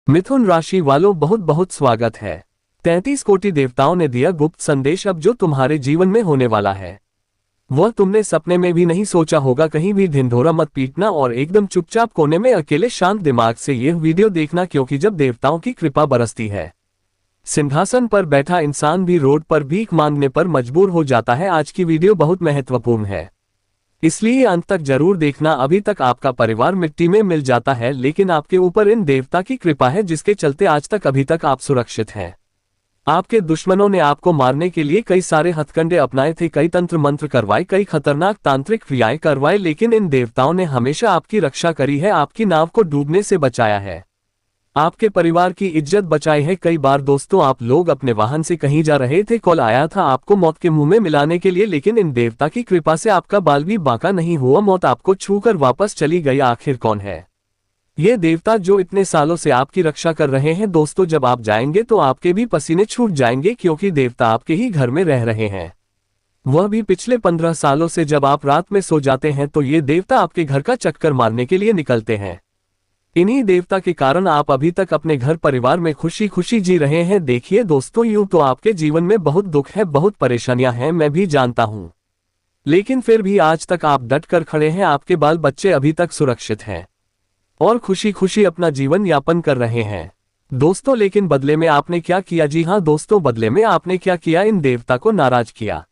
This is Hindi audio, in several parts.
मिथुन राशि वालों बहुत बहुत स्वागत है। 33 कोटि देवताओं ने दिया गुप्त संदेश। अब जो तुम्हारे जीवन में होने वाला है वह तुमने सपने में भी नहीं सोचा होगा। कहीं भी ढिंढोरा मत पीटना और एकदम चुपचाप कोने में अकेले शांत दिमाग से यह वीडियो देखना, क्योंकि जब देवताओं की कृपा बरसती है सिंहासन पर बैठा इंसान भी रोड पर भीख मांगने पर मजबूर हो जाता है। आज की वीडियो बहुत महत्वपूर्ण है, इसलिए अंत तक जरूर देखना। अभी तक आपका परिवार मिट्टी में मिल जाता है, लेकिन आपके ऊपर इन देवता की कृपा है जिसके चलते आज तक अभी तक आप सुरक्षित हैं। आपके दुश्मनों ने आपको मारने के लिए कई सारे हथकंडे अपनाए थे, कई तंत्र मंत्र करवाए, कई खतरनाक तांत्रिक क्रियाएं करवाए, लेकिन इन देवताओं ने हमेशा आपकी रक्षा करी है, आपकी नाव को डूबने से बचाया है, आपके परिवार की इज्जत बचाई है। कई बार दोस्तों आप लोग अपने वाहन से कहीं जा रहे थे, कॉल आया था आपको मौत के मुंह में मिलाने के लिए, लेकिन इन देवता की कृपा से आपका बाल भी बांका नहीं हुआ, मौत आपको छूकर वापस चली गई। आखिर कौन है ये देवता जो इतने सालों से आपकी रक्षा कर रहे हैं? दोस्तों जब आप जाएंगे तो आपके भी पसीने छूट जाएंगे, क्योंकि देवता आपके ही घर में रह रहे हैं, वह भी पिछले 15 सालों से। जब आप रात में सो जाते हैं तो ये देवता आपके घर का चक्कर मारने के लिए निकलते हैं। इन्हीं देवता के कारण आप अभी तक अपने घर परिवार में खुशी खुशी जी रहे हैं। देखिए दोस्तों, यूं तो आपके जीवन में बहुत दुख है, बहुत परेशानियां हैं, मैं भी जानता हूं, लेकिन फिर भी आज तक आप डट कर खड़े हैं। आपके बाल बच्चे अभी तक सुरक्षित हैं और खुशी खुशी अपना जीवन यापन कर रहे हैं। दोस्तों लेकिन बदले में आपने क्या किया? जी हाँ दोस्तों, बदले में आपने क्या किया? इन देवता को नाराज किया,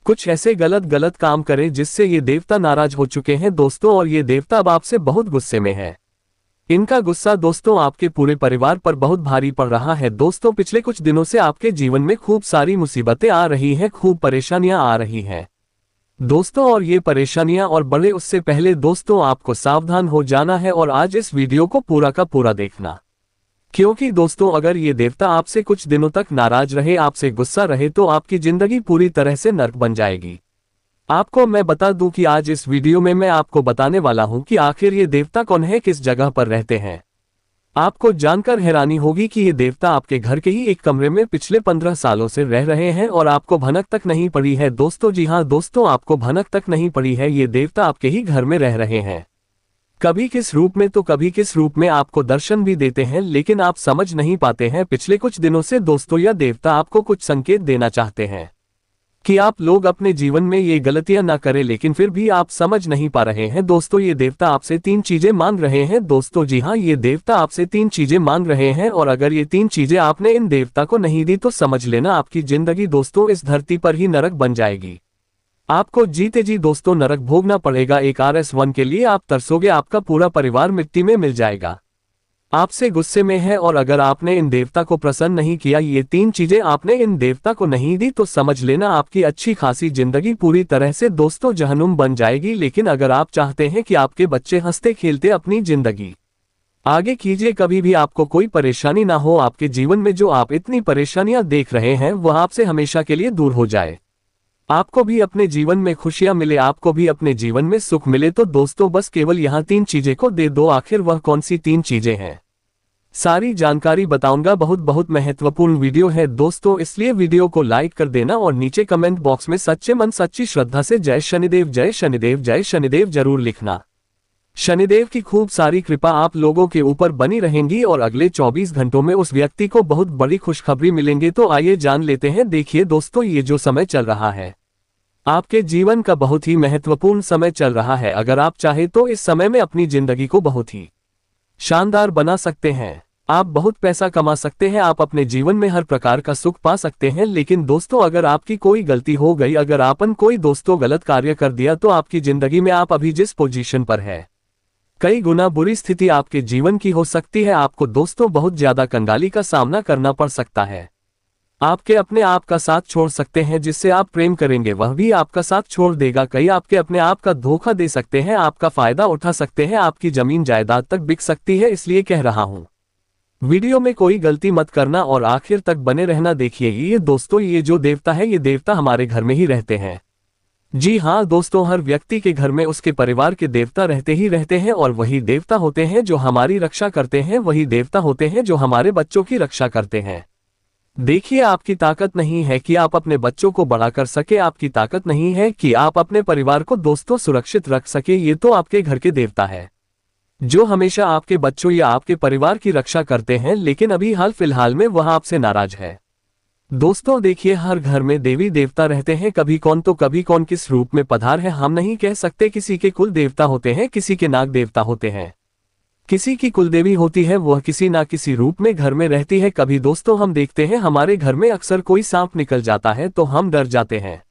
कुछ ऐसे गलत काम करे जिससे ये देवता नाराज हो चुके हैं दोस्तों, और ये देवता अब आपसे बहुत गुस्से में है। इनका गुस्सा दोस्तों आपके पूरे परिवार पर बहुत भारी पड़ रहा है। दोस्तों पिछले कुछ दिनों से आपके जीवन में खूब सारी मुसीबतें आ रही हैं, खूब परेशानियां आ रही हैं दोस्तों, और ये परेशानियां और बढ़े उससे पहले दोस्तों आपको सावधान हो जाना है और आज इस वीडियो को पूरा का पूरा देखना, क्योंकि दोस्तों अगर ये देवता आपसे कुछ दिनों तक नाराज रहे, आपसे गुस्सा रहे, तो आपकी जिंदगी पूरी तरह से नर्क बन जाएगी। आपको मैं बता दूं कि आज इस वीडियो में मैं आपको बताने वाला हूं कि आखिर ये देवता कौन है, किस जगह पर रहते हैं। आपको जानकर हैरानी होगी कि ये देवता आपके घर के ही एक कमरे में पिछले 15 सालों से रह रहे हैं और आपको भनक तक नहीं पड़ी है दोस्तों। जी हाँ दोस्तों, आपको भनक तक नहीं पड़ी है, ये देवता आपके ही घर में रह रहे हैं। कभी किस रूप में तो कभी किस रूप में आपको दर्शन भी देते हैं, लेकिन आप समझ नहीं पाते हैं। पिछले कुछ दिनों से दोस्तों यह देवता आपको कुछ संकेत देना चाहते हैं कि आप लोग अपने जीवन में ये गलतियां ना करें, लेकिन फिर भी आप समझ नहीं पा रहे हैं। दोस्तों ये देवता आपसे 3 चीजें मांग रहे हैं दोस्तों। जी हाँ, ये देवता आपसे 3 चीजें मांग रहे हैं, और अगर ये 3 चीजें आपने इन देवता को नहीं दी तो समझ लेना आपकी जिंदगी दोस्तों इस धरती पर ही नरक बन जाएगी। आपको जीते जी दोस्तों नरक भोगना पड़ेगा। एक RS1 के लिए आप तरसोगे, आपका पूरा परिवार मिट्टी में मिल जाएगा, आपसे गुस्से में है। और अगर आपने इन देवता को प्रसन्न नहीं किया, ये 3 चीजें आपने इन देवता को नहीं दी, तो समझ लेना आपकी अच्छी खासी जिंदगी पूरी तरह से दोस्तों जहन्नुम बन जाएगी। लेकिन अगर आप चाहते हैं कि आपके बच्चे हंसते खेलते अपनी जिंदगी आगे कीजिए, कभी भी आपको कोई परेशानी ना हो, आपके जीवन में जो आप इतनी परेशानियां देख रहे हैं वह आपसे हमेशा के लिए दूर हो जाए, आपको भी अपने जीवन में खुशियां मिले, आपको भी अपने जीवन में सुख मिले, तो दोस्तों बस केवल यहाँ 3 चीजें को दे दो। आखिर वह कौन सी 3 चीजें हैं, सारी जानकारी बताऊंगा। बहुत बहुत महत्वपूर्ण वीडियो है दोस्तों, इसलिए वीडियो को लाइक कर देना और नीचे कमेंट बॉक्स में सच्चे मन सच्ची श्रद्धा से जय शनिदेव जय शनिदेव जय शनिदेव जरूर लिखना। शनिदेव की खूब सारी कृपा आप लोगों के ऊपर बनी रहेंगी और अगले 24 घंटों में उस व्यक्ति को बहुत बड़ी खुशखबरी मिलेंगे। तो आइए जान लेते हैं। देखिए दोस्तों, ये जो समय चल रहा है आपके जीवन का बहुत ही महत्वपूर्ण समय चल रहा है। अगर आप चाहे तो इस समय में अपनी जिंदगी को बहुत ही शानदार बना सकते हैं, आप बहुत पैसा कमा सकते हैं, आप अपने जीवन में हर प्रकार का सुख पा सकते हैं। लेकिन दोस्तों अगर आपकी कोई गलती हो गई, अगर आपन कोई दोस्तों गलत कार्य कर दिया, तो आपकी जिंदगी में आप अभी जिस पोजीशन पर है कई गुना बुरी स्थिति आपके जीवन की हो सकती है। आपको दोस्तों बहुत ज्यादा कंगाली का सामना करना पड़ सकता है, आपके अपने आप का साथ छोड़ सकते हैं, जिससे आप प्रेम करेंगे वह भी आपका साथ छोड़ देगा। कई आपके अपने आप का धोखा दे सकते हैं, आपका फायदा उठा सकते हैं, आपकी जमीन जायदाद तक बिक सकती है। इसलिए कह रहा हूं वीडियो में कोई गलती मत करना और आखिर तक बने रहना। देखिए ये दोस्तों, ये जो देवता है, ये देवता हमारे घर में ही रहते हैं। जी हाँ दोस्तों, हर व्यक्ति के घर में उसके परिवार के देवता रहते ही रहते हैं, और वही देवता होते हैं जो हमारी रक्षा करते हैं, वही देवता होते हैं जो हमारे बच्चों की रक्षा करते हैं। देखिए आपकी ताकत नहीं है कि आप अपने बच्चों को बड़ा कर सके, आपकी ताकत नहीं है कि आप अपने परिवार को दोस्तों सुरक्षित रख सके, ये तो आपके घर के देवता है। जो हमेशा आपके बच्चों या आपके परिवार की रक्षा करते हैं, लेकिन अभी हाल फिलहाल में वह आपसे नाराज है। दोस्तों देखिए, हर घर में देवी देवता रहते हैं, कभी कौन तो कभी कौन किस रूप में पधार है हम नहीं कह सकते। किसी के कुल देवता होते हैं, किसी के नाग देवता होते हैं, किसी की कुलदेवी होती है, वह किसी ना किसी रूप में घर में रहती है। कभी दोस्तों हम देखते हैं हमारे घर में अक्सर कोई सांप निकल जाता है तो हम डर जाते हैं,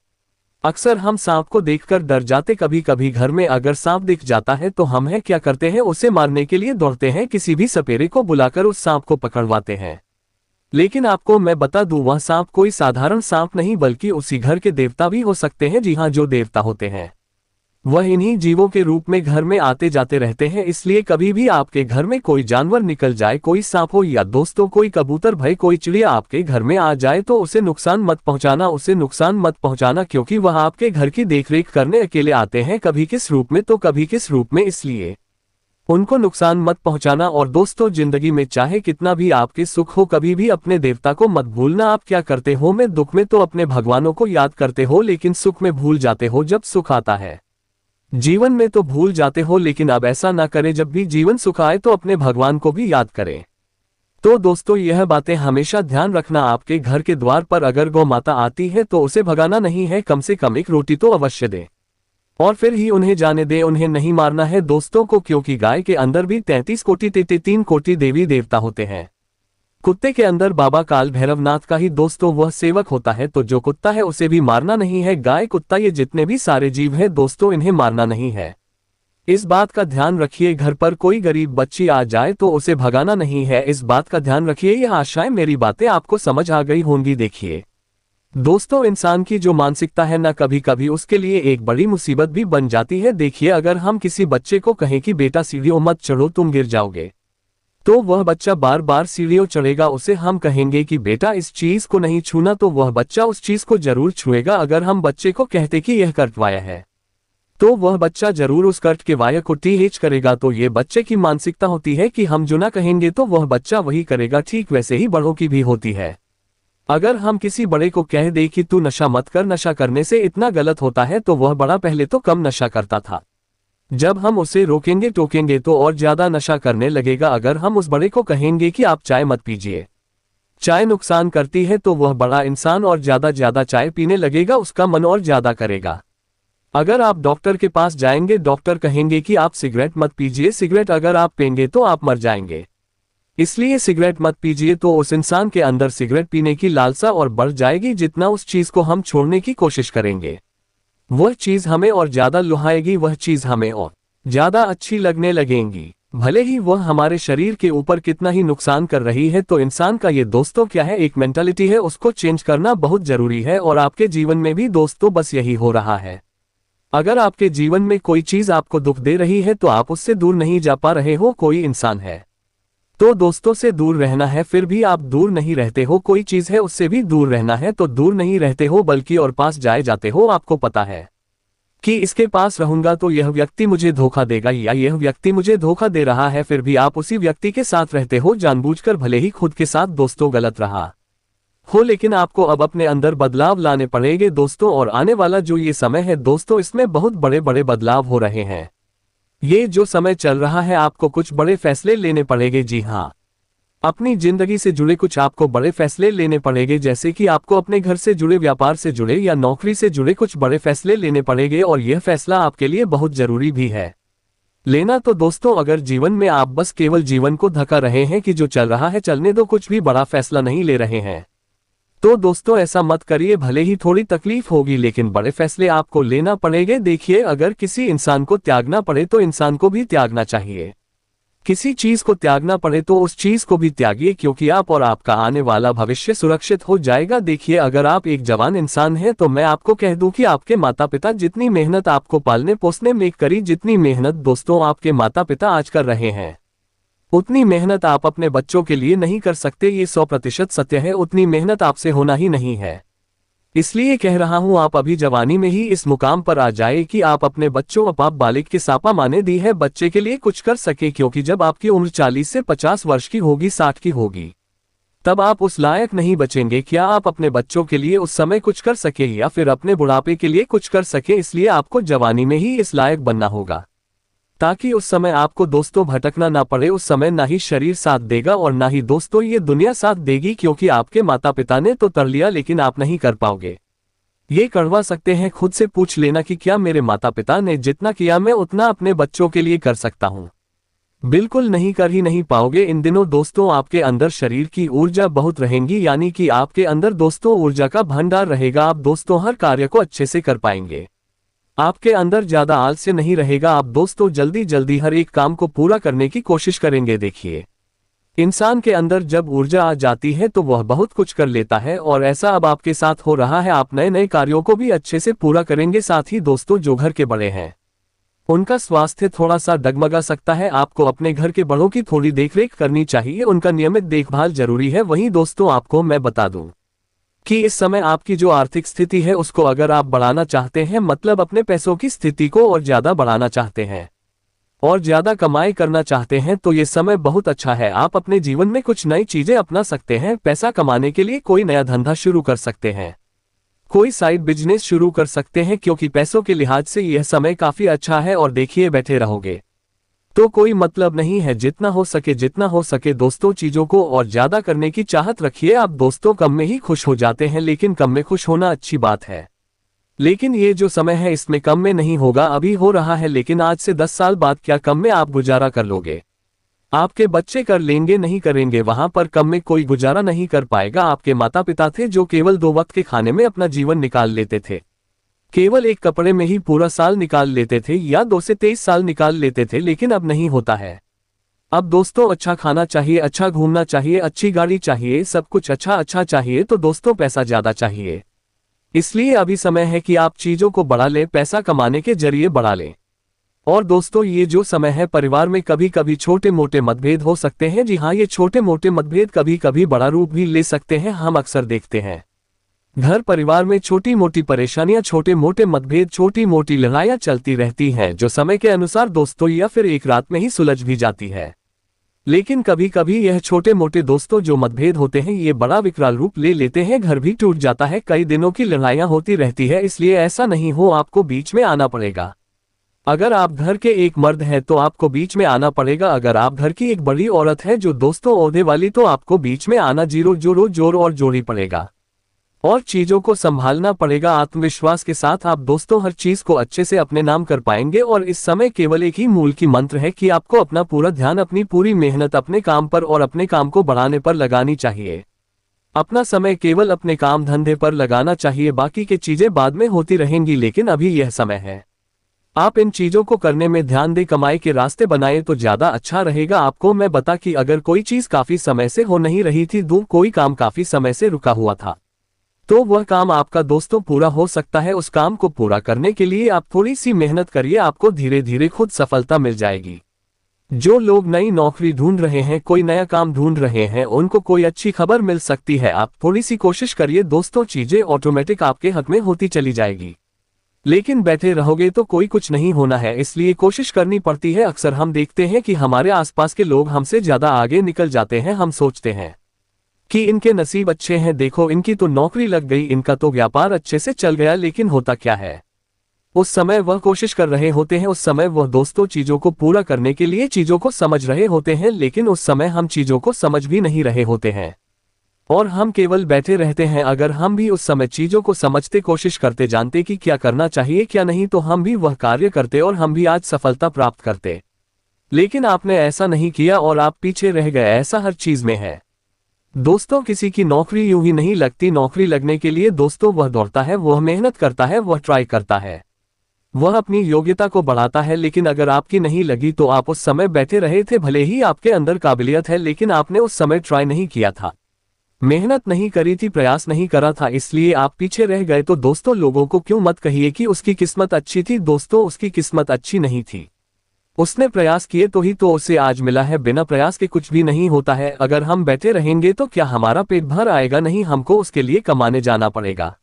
अक्सर हम सांप को देखकर डर जाते। कभी कभी घर में अगर सांप दिख जाता है तो हम क्या करते हैं, उसे मारने के लिए दौड़ते हैं, किसी भी सपेरे को बुलाकर उस सांप को पकड़वाते हैं। लेकिन आपको मैं बता दूं, वह सांप कोई साधारण सांप नहीं बल्कि उसी घर के देवता भी हो सकते हैं। जी हाँ, जो देवता होते हैं वह इन्हीं जीवों के रूप में घर में आते जाते रहते हैं। इसलिए कभी भी आपके घर में कोई जानवर निकल जाए, कोई सांप हो या दोस्तों कोई कबूतर भय कोई चिड़िया आपके घर में आ जाए तो उसे नुकसान मत पहुंचाना, उसे नुकसान मत पहुंचाना, क्योंकि वह आपके घर की देखरेख करने अकेले आते हैं, कभी किस रूप में तो कभी किस रूप में, इसलिए उनको नुकसान मत पहुंचाना। और दोस्तों जिंदगी में चाहे कितना भी आपके सुख हो, कभी भी अपने देवता को मत भूलना। आप क्या करते हो, में दुख में तो अपने भगवानों को याद करते हो, लेकिन सुख में भूल जाते हो। जब सुख आता है जीवन में तो भूल जाते हो, लेकिन अब ऐसा ना करें, जब भी जीवन सुख आए तो अपने भगवान को भी याद करें। तो दोस्तों यह बातें हमेशा ध्यान रखना। आपके घर के द्वार पर अगर गौ माता आती है तो उसे भगाना नहीं है, कम से कम एक रोटी तो अवश्य दें और फिर ही उन्हें जाने दें, उन्हें नहीं मारना है दोस्तों को, क्योंकि गाय के अंदर भी 33 कोटि 3 कोटि देवी देवता होते हैं। कुत्ते के अंदर बाबा काल भैरवनाथ का ही दोस्तों वह सेवक होता है, तो जो कुत्ता है उसे भी मारना नहीं है। गाय कुत्ता ये जितने भी सारे जीव हैं दोस्तों, इन्हें मारना नहीं है, इस बात का ध्यान रखिए। घर पर कोई गरीब बच्ची आ जाए तो उसे भगाना नहीं है, इस बात का ध्यान रखिए। यह आशाएं मेरी बातें आपको समझ आ गई होंगी। देखिए दोस्तों, इंसान की जो मानसिकता है ना, कभी कभी उसके लिए एक बड़ी मुसीबत भी बन जाती है। देखिए, अगर हम किसी बच्चे को कहें कि बेटा सीढ़ियों मत चढ़ो तुम गिर जाओगे, तो वह बच्चा बार बार सीढ़ियों चढ़ेगा। उसे हम कहेंगे कि बेटा इस चीज को नहीं छूना, तो वह बच्चा उस चीज को जरूर छुएगा। अगर हम बच्चे को कहते कि यह कर्तव्य है, तो वह बच्चा जरूर उस कर्तव्य को टीच करेगा। तो ये बच्चे की मानसिकता होती है कि हम जो ना कहेंगे तो वह बच्चा वही करेगा। ठीक वैसे ही बड़ों की भी होती है। अगर हम किसी बड़े को कह दे कि तू नशा मत कर, नशा करने से इतना गलत होता है, तो वह बड़ा पहले तो कम नशा करता था, जब हम उसे रोकेंगे टोकेंगे तो और ज्यादा नशा करने लगेगा। अगर हम उस बड़े को कहेंगे कि आप चाय मत पीजिए, चाय नुकसान करती है, तो वह बड़ा इंसान और ज्यादा चाय पीने लगेगा, उसका मन और ज्यादा करेगा। अगर आप डॉक्टर के पास जाएंगे, डॉक्टर कहेंगे कि आप सिगरेट मत पीजिए, सिगरेट अगर आप पेंगे तो आप मर जाएंगे, इसलिए सिगरेट मत पीजिए, तो उस इंसान के अंदर सिगरेट पीने की लालसा और बढ़ जाएगी। जितना उस चीज को हम छोड़ने की कोशिश करेंगे, वह चीज हमें और ज्यादा लुभाएगी, वह चीज हमें और ज्यादा अच्छी लगने लगेंगी, भले ही वह हमारे शरीर के ऊपर कितना ही नुकसान कर रही है। तो इंसान का ये दोस्तों क्या है, एक मेंटालिटी है, उसको चेंज करना बहुत जरूरी है। और आपके जीवन में भी दोस्तों बस यही हो रहा है। अगर आपके जीवन में कोई चीज आपको दुख दे रही है तो आप उससे दूर नहीं जा पा रहे हो, कोई इंसान है तो दोस्तों से दूर रहना है, फिर भी आप दूर नहीं रहते हो। कोई चीज है उससे भी दूर रहना है, तो दूर नहीं रहते हो बल्कि और पास जाए जाते हो। आपको पता है कि इसके पास रहूंगा तो यह व्यक्ति मुझे धोखा देगा, या यह व्यक्ति मुझे धोखा दे रहा है, फिर भी आप उसी व्यक्ति के साथ रहते हो जानबूझकर, भले ही खुद के साथ दोस्तों गलत रहा हो। लेकिन आपको अब अपने अंदर बदलाव लाने पड़ेंगे दोस्तों, और आने वाला जो ये समय है दोस्तों, इसमें बहुत बड़े बड़े बदलाव हो रहे हैं। ये जो समय चल रहा है, आपको कुछ बड़े फैसले लेने पड़ेंगे। जी हाँ, अपनी जिंदगी से जुड़े कुछ आपको बड़े फैसले लेने पड़ेंगे, जैसे कि आपको अपने घर से जुड़े, व्यापार से जुड़े या नौकरी से जुड़े कुछ बड़े फैसले लेने पड़ेंगे, और यह फैसला आपके लिए बहुत जरूरी भी है लेना। तो दोस्तों, अगर जीवन में आप बस केवल जीवन को धक्का रहे हैं कि जो चल रहा है चलने दो, कुछ भी बड़ा फैसला नहीं ले रहे हैं, तो दोस्तों ऐसा मत करिए। भले ही थोड़ी तकलीफ होगी, लेकिन बड़े फैसले आपको लेना पड़ेंगे। देखिए, अगर किसी इंसान को त्यागना पड़े तो इंसान को भी त्यागना चाहिए, किसी चीज को त्यागना पड़े तो उस चीज को भी त्यागिए, क्योंकि आप और आपका आने वाला भविष्य सुरक्षित हो जाएगा। देखिए, अगर आप एक जवान इंसान हैं तो मैं आपको कह दूं कि आपके माता पिता जितनी मेहनत आपको पालने पोसने में करी, जितनी मेहनत दोस्तों आपके माता पिता आज कर रहे हैं, उतनी मेहनत आप अपने बच्चों के लिए नहीं कर सकते। ये 100% सत्य है, उतनी मेहनत आपसे होना ही नहीं है। इसलिए कह रहा हूं, आप अभी जवानी में ही इस मुकाम पर आ जाए कि आप अपने बच्चों, आप बालिक के सापा माने दी है, बच्चे के लिए कुछ कर सके। क्योंकि जब आपकी उम्र 40 से 50 वर्ष की होगी, 60 की होगी, तब आप उस लायक नहीं बचेंगे। क्या आप अपने बच्चों के लिए उस समय कुछ कर सके, या फिर अपने बुढ़ापे के लिए कुछ कर सके? इसलिए आपको जवानी में ही इस लायक बनना होगा। ताकि उस समय आपको दोस्तों भटकना ना पड़े। उस समय ना ही शरीर साथ देगा और ना ही दोस्तों ये दुनिया साथ देगी, क्योंकि आपके माता पिता ने तो कर लिया लेकिन आप नहीं कर पाओगे। ये करवा सकते हैं, खुद से पूछ लेना कि क्या मेरे माता पिता ने जितना किया मैं उतना अपने बच्चों के लिए कर सकता हूँ। बिल्कुल नहीं, कर ही नहीं पाओगे। इन दिनों दोस्तों आपके अंदर शरीर की ऊर्जा बहुत रहेंगी, यानी कि आपके अंदर दोस्तों ऊर्जा का भंडार रहेगा। आप दोस्तों हर कार्य को अच्छे से कर पाएंगे। आपके अंदर ज्यादा आलस्य नहीं रहेगा। आप दोस्तों जल्दी जल्दी हर एक काम को पूरा करने की कोशिश करेंगे। देखिए, इंसान के अंदर जब ऊर्जा आ जाती है तो वह बहुत कुछ कर लेता है, और ऐसा अब आपके साथ हो रहा है। आप नए नए कार्यों को भी अच्छे से पूरा करेंगे। साथ ही दोस्तों जो घर के बड़े हैं उनका स्वास्थ्य थोड़ा सा डगमगा सकता है। आपको अपने घर के बड़ों की थोड़ी देखरेख करनी चाहिए, उनका नियमित देखभाल जरूरी है। वहीं दोस्तों आपको मैं बता दूं कि इस समय आपकी जो आर्थिक स्थिति है उसको अगर आप बढ़ाना चाहते हैं, मतलब अपने पैसों की स्थिति को और ज्यादा बढ़ाना चाहते हैं और ज्यादा कमाई करना चाहते हैं, तो ये समय बहुत अच्छा है। आप अपने जीवन में कुछ नई चीजें अपना सकते हैं। पैसा कमाने के लिए कोई नया धंधा शुरू कर सकते हैं, कोई साइड बिजनेस शुरू कर सकते हैं, क्योंकि पैसों के लिहाज से यह समय काफी अच्छा है। और देखिए, बैठे रहोगे तो कोई मतलब नहीं है। जितना हो सके दोस्तों चीजों को और ज्यादा करने की चाहत रखिए। आप दोस्तों कम में ही खुश हो जाते हैं, लेकिन कम में खुश होना अच्छी बात है, लेकिन ये जो समय है इसमें कम में नहीं होगा। अभी हो रहा है, लेकिन आज से 10 साल बाद क्या कम में आप गुजारा कर लोगे? आपके बच्चे कर लेंगे, नहीं करेंगे, वहां पर कम में कोई गुजारा नहीं कर पाएगा। आपके माता पिता थे जो केवल 2 वक्त के खाने में अपना जीवन निकाल लेते थे, केवल एक कपड़े में ही पूरा साल निकाल लेते थे, या 2 से 23 साल निकाल लेते थे, लेकिन अब नहीं होता है। अब दोस्तों अच्छा खाना चाहिए, अच्छा घूमना चाहिए, अच्छी गाड़ी चाहिए, सब कुछ अच्छा चाहिए, तो दोस्तों पैसा ज्यादा चाहिए। इसलिए अभी समय है कि आप चीजों को बढ़ा लें, पैसा कमाने के जरिए बढ़ा लें। और दोस्तों ये जो समय है, परिवार में कभी कभी छोटे मोटे मतभेद हो सकते हैं। जी हाँ, ये छोटे मोटे मतभेद कभी कभी बड़ा रूप भी ले सकते हैं। हम अक्सर देखते हैं घर परिवार में छोटी मोटी परेशानियां, छोटे मोटे मतभेद, छोटी मोटी लड़ाइयां चलती रहती हैं, जो समय के अनुसार दोस्तों या फिर एक रात में ही सुलझ भी जाती है। लेकिन कभी कभी यह छोटे मोटे दोस्तों जो मतभेद होते हैं ये बड़ा विकराल रूप ले लेते हैं, घर भी टूट जाता है, कई दिनों की लड़ाइयां होती रहती है। इसलिए ऐसा नहीं हो, आपको बीच में आना पड़ेगा। अगर आप घर के एक मर्द हैं तो आपको बीच में आना पड़ेगा। अगर आप घर की एक बड़ी औरत है जो दोस्तों ओहदे वाली, तो आपको बीच में आना जोर और जोड़ी पड़ेगा और चीजों को संभालना पड़ेगा। आत्मविश्वास के साथ आप दोस्तों हर चीज को अच्छे से अपने नाम कर पाएंगे। और इस समय केवल एक ही मूल की मंत्र है कि आपको अपना पूरा ध्यान, अपनी पूरी मेहनत अपने काम पर और अपने काम को बढ़ाने पर लगानी चाहिए। अपना समय केवल अपने काम धंधे पर लगाना चाहिए, बाकी की चीजें बाद में होती रहेंगी, लेकिन अभी यह समय है आप इन चीजों को करने में ध्यान दें। कमाई के रास्ते बनाए तो ज्यादा अच्छा रहेगा। आपको मैं बता कि अगर कोई चीज काफी समय से हो नहीं रही थी, कोई काम काफी समय से रुका हुआ था, तो वह काम आपका दोस्तों पूरा हो सकता है। उस काम को पूरा करने के लिए आप थोड़ी सी मेहनत करिए, आपको धीरे धीरे खुद सफलता मिल जाएगी। जो लोग नई नौकरी ढूंढ रहे हैं, कोई नया काम ढूंढ रहे हैं, उनको कोई अच्छी खबर मिल सकती है। आप थोड़ी सी कोशिश करिए दोस्तों, चीजें ऑटोमेटिक आपके हक में होती चली जाएगी। लेकिन बैठे रहोगे तो कोई कुछ नहीं होना है, इसलिए कोशिश करनी पड़ती है। अक्सर हम देखते हैं कि हमारे आसपास के लोग हमसे ज्यादा आगे निकल जाते हैं। हम सोचते हैं कि इनके नसीब अच्छे हैं, देखो इनकी तो नौकरी लग गई, इनका तो व्यापार अच्छे से चल गया, लेकिन होता क्या है, उस समय वह कोशिश कर रहे होते हैं, उस समय वह दोस्तों चीजों को पूरा करने के लिए चीजों को समझ रहे होते हैं, लेकिन उस समय हम चीजों को समझ भी नहीं रहे होते हैं और हम केवल बैठे रहते हैं। अगर हम भी उस समय चीजों को समझते, कोशिश करते, जानते कि क्या करना चाहिए क्या नहीं, तो हम भी वह कार्य करते और हम भी आज सफलता प्राप्त करते। लेकिन आपने ऐसा नहीं किया और आप पीछे रह गए। ऐसा हर चीज में है दोस्तों, किसी की नौकरी यूं ही नहीं लगती। नौकरी लगने के लिए दोस्तों वह दौड़ता है, वह मेहनत करता है, वह ट्राई करता है, वह अपनी योग्यता को बढ़ाता है। लेकिन अगर आपकी नहीं लगी तो आप उस समय बैठे रहे थे। भले ही आपके अंदर काबिलियत है, लेकिन आपने उस समय ट्राई नहीं किया था, मेहनत नहीं करी थी, प्रयास नहीं करा था, इसलिए आप पीछे रह गए। तो दोस्तों लोगों को क्यों मत कहिए कि उसकी किस्मत अच्छी थी। दोस्तों उसकी किस्मत अच्छी नहीं थी, उसने प्रयास किए तो ही तो उसे आज मिला है। बिना प्रयास के कुछ भी नहीं होता है। अगर हम बैठे रहेंगे तो क्या हमारा पेट भर आएगा? नहीं, हमको उसके लिए कमाने जाना पड़ेगा,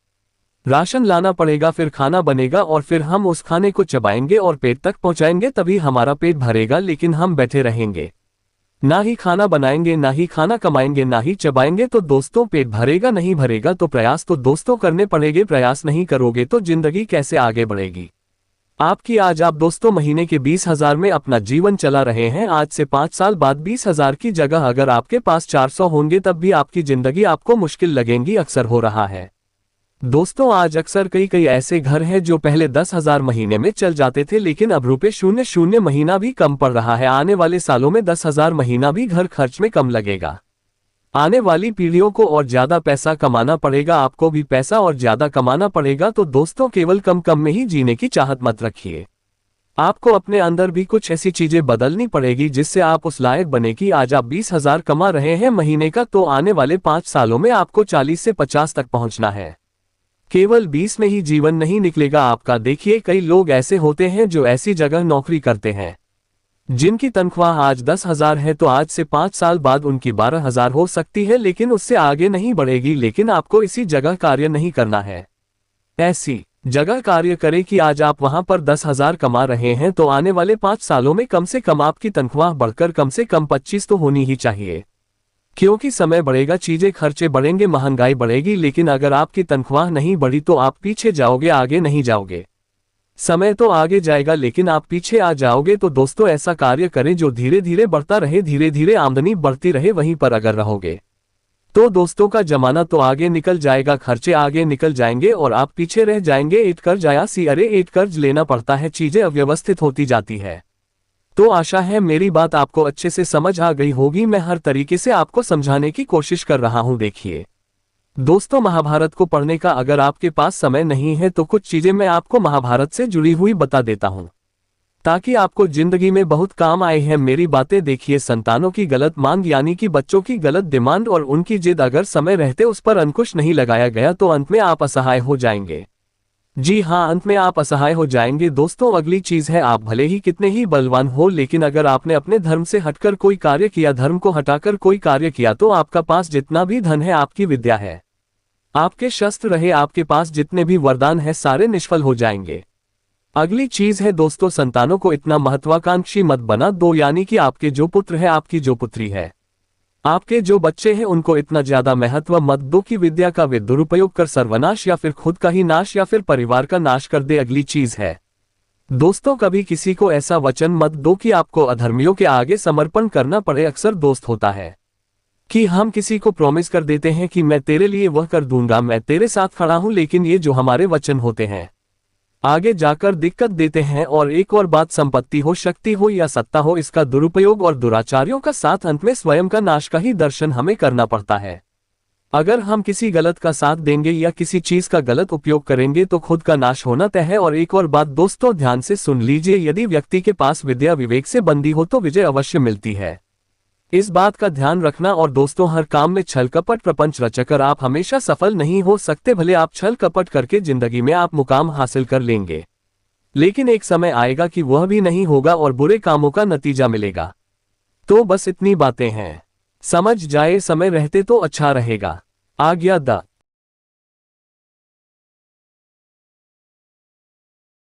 राशन लाना पड़ेगा, फिर खाना बनेगा और फिर हम उस खाने को चबाएंगे और पेट तक पहुंचाएंगे, तभी हमारा पेट भरेगा। लेकिन हम बैठे रहेंगे, ना ही खाना बनाएंगे, ना ही खाना कमाएंगे, ना ही चबाएंगे, तो दोस्तों पेट भरेगा नहीं भरेगा। तो प्रयास तो दोस्तों करने पड़ेंगे। प्रयास नहीं करोगे तो जिंदगी कैसे आगे बढ़ेगी? आपकी आज आप दोस्तों महीने के 20,000 में अपना जीवन चला रहे हैं। आज से 5 साल बाद 20,000 की जगह अगर आपके पास 400 होंगे तब भी आपकी जिंदगी आपको मुश्किल लगेगी, अक्सर हो रहा है। दोस्तों आज अक्सर कई ऐसे घर हैं जो पहले 10,000 महीने में चल जाते थे, लेकिन अब ₹0 महीना भी कम पड़ रहा है। आने वाले सालों में 10,000 महीना भी घर खर्च में कम लगेगा। आने वाली पीढ़ियों को और ज्यादा पैसा कमाना पड़ेगा, आपको भी पैसा और ज्यादा कमाना पड़ेगा। तो दोस्तों केवल कम कम में ही जीने की चाहत मत रखिए। आपको अपने अंदर भी कुछ ऐसी चीजें बदलनी पड़ेगी जिससे आप उस लायक बने कि आज आप 20,000 कमा रहे हैं महीने का, तो आने वाले 5 सालों में आपको 40 से 50 तक पहुंचना है। केवल 20 में ही जीवन नहीं निकलेगा आपका। देखिए कई लोग ऐसे होते हैं जो ऐसी जगह नौकरी करते हैं जिनकी तनख्वाह आज 10,000 है, तो आज से 5 साल बाद उनकी 12,000 हो सकती है, लेकिन उससे आगे नहीं बढ़ेगी। लेकिन आपको इसी जगह कार्य नहीं करना है। ऐसी जगह कार्य करें कि आज आप वहां पर 10,000 कमा रहे हैं, तो आने वाले 5 सालों में कम से कम आपकी तनख्वाह बढ़कर कम से कम 25 तो होनी ही चाहिए। क्योंकि समय बढ़ेगा, चीजें खर्चे बढ़ेंगे, महंगाई बढ़ेगी, लेकिन अगर आपकी तनख्वाह नहीं बढ़ी तो आप पीछे जाओगे, आगे नहीं जाओगे। समय तो आगे जाएगा लेकिन आप पीछे आ जाओगे। तो दोस्तों ऐसा कार्य करें जो धीरे धीरे बढ़ता रहे, धीरे धीरे आमदनी बढ़ती रहे। वहीं पर अगर रहोगे तो दोस्तों का जमाना तो आगे निकल जाएगा, खर्चे आगे निकल जाएंगे और आप पीछे रह जाएंगे। एक कर्ज आया सी, अरे एक कर्ज लेना पड़ता है, चीजें अव्यवस्थित होती जाती है। तो आशा है मेरी बात आपको अच्छे से समझ आ गई होगी। मैं हर तरीके से आपको समझाने की कोशिश कर रहा हूं। देखिए दोस्तों महाभारत को पढ़ने का अगर आपके पास समय नहीं है तो कुछ चीजें मैं आपको महाभारत से जुड़ी हुई बता देता हूं, ताकि आपको जिंदगी में बहुत काम आए हैं मेरी बातें। देखिए संतानों की गलत मांग यानी कि बच्चों की गलत डिमांड और उनकी जिद, अगर समय रहते उस पर अंकुश नहीं लगाया गया तो अंत में आप असहाय हो जाएंगे। जी हाँ, अंत में आप असहाय हो जाएंगे। दोस्तों अगली चीज है, आप भले ही कितने ही बलवान हो, लेकिन अगर आपने अपने धर्म से हटकर कोई कार्य किया, धर्म को हटाकर कोई कार्य किया, तो आपका पास जितना भी धन है, आपकी विद्या है, आपके शस्त्र रहे, आपके पास जितने भी वरदान है, सारे निष्फल हो जाएंगे। अगली चीज है दोस्तों, संतानों को इतना महत्वाकांक्षी मत बना दो, यानी कि आपके जो पुत्र है, आपकी जो पुत्री है, आपके जो बच्चे हैं, उनको इतना ज्यादा महत्व मत दो कि विद्या का वे दुरुपयोग कर सर्वनाश या फिर खुद का ही नाश या फिर परिवार का नाश कर दे। अगली चीज है दोस्तों, कभी किसी को ऐसा वचन मत दो कि आपको अधर्मियों के आगे समर्पण करना पड़े। अक्सर दोस्त होता है कि हम किसी को प्रॉमिस कर देते हैं कि मैं तेरे लिए वह कर दूंगा, मैं तेरे साथ खड़ा हूं, लेकिन ये जो हमारे वचन होते हैं आगे जाकर दिक्कत देते हैं। और एक और बात, संपत्ति हो, शक्ति हो या सत्ता हो, इसका दुरुपयोग और दुराचारियों का साथ, अंत में स्वयं का नाश का ही दर्शन हमें करना पड़ता है। अगर हम किसी गलत का साथ देंगे या किसी चीज का गलत उपयोग करेंगे तो खुद का नाश होना तय है। और एक और बात दोस्तों, ध्यान से सुन लीजिए, यदि व्यक्ति के पास विद्या विवेक से बंधी हो तो विजय अवश्य मिलती है। इस बात का ध्यान रखना। और दोस्तों हर काम में छल कपट प्रपंच रचकर आप हमेशा सफल नहीं हो सकते। भले आप छल कपट करके जिंदगी में आप मुकाम हासिल कर लेंगे, लेकिन एक समय आएगा कि वह भी नहीं होगा और बुरे कामों का नतीजा मिलेगा। तो बस इतनी बातें हैं, समझ जाए, समय रहते तो अच्छा रहेगा। आज्ञा द।